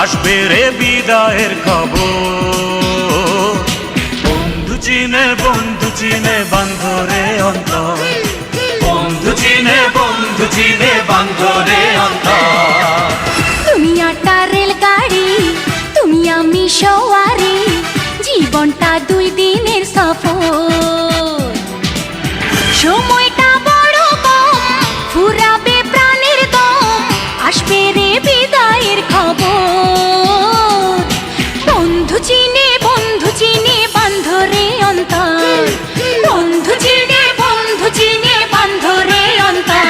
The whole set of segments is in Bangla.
আসবে রে বিদায়ের খবর। বন্ধু চিনে বান্ধরে অন্তর, বন্ধু চিনে বান্ধরে অন্তর। তুমি আটা রেলগাড়ি, তুমি আমি সওয়ারি, জীবনটা 2 দিনের সফর। সময়টা বড় কম, ফুরাবে প্রাণের দম, আসবে রে বিদায়ের খবর। বন্ধু চিনে বান্ধরে অন্তর, বন্ধু চিনে বান্ধরে অন্তর।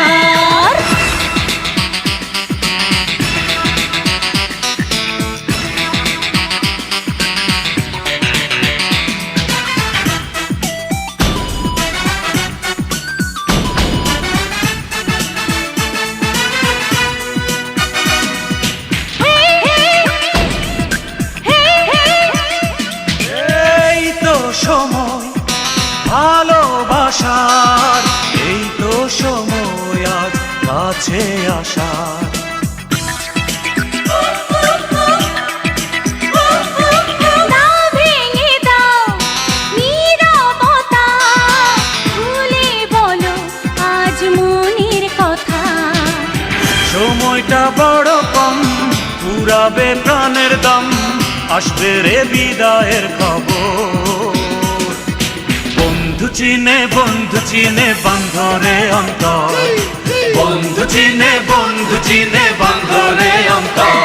সময় ভালোবাসার, এই তো সময় আজ কাছে আসার। সময়টা বড় কম, পুরাবে প্রাণের দম, আসবে রে বিদায়ের খবর। বন্ধু চিনে বান্ধরে অন্তর, বন্ধু চিনে বান্ধরে অন্তর।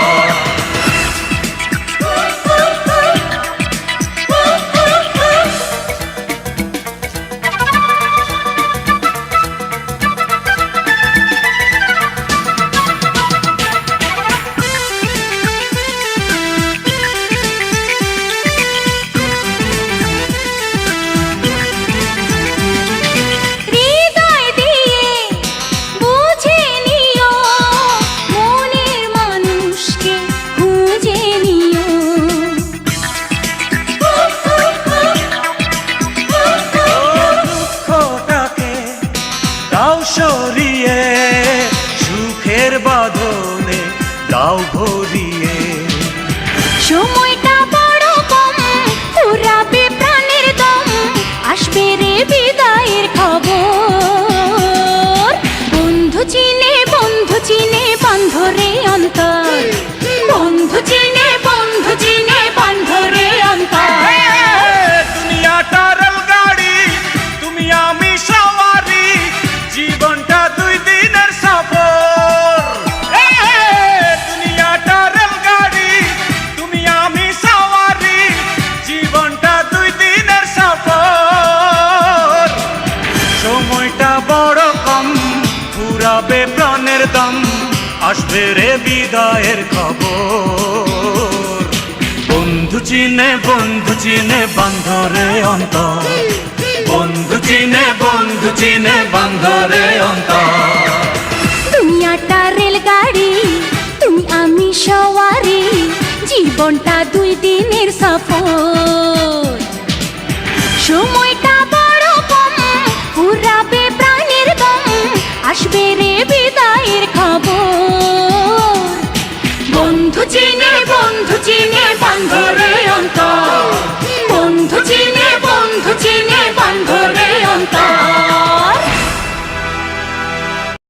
সরিয়ে সুখের বাঁধনে দাও ভরিয়ে। সময়টা বড় কম, ফুরাবে প্রাণের দম, আসবে রে বিদায়ের খবর। বন্ধু চিনে বান্ধরে অন্তর, বন্ধু চিনে বান্ধরে অন্তর। দুনিয়াটা রেলগাড়ি, তুমি আমি সওয়ারি, জীবনটা 2 দিনের সফর। দুনিয়াটা রেলগাড়ি, তুমি আমি সওয়ারি, জীবনটা 2 দিনের সফর। সময়টা বড় কম, ফুরাবে প্রাণের দম, আসবে রে বিদায়ের খবর। বন্ধু চিনে বান্ধরে অন্তর, বন্ধু চিনে বান্ধরে অন্তর। দুনিয়াটা রেলগাড়ি, তুমি আমি সওয়ারি, জীবনটা 2 দিনের সফর। সময়টা বড় কম, ফুরাবে প্রাণের দম, আসবে রে বিদায়ের খবর। বন্ধু চিনে বান্ধরে অন্তর, বন্ধু চিনে বান্ধরে অন্তর।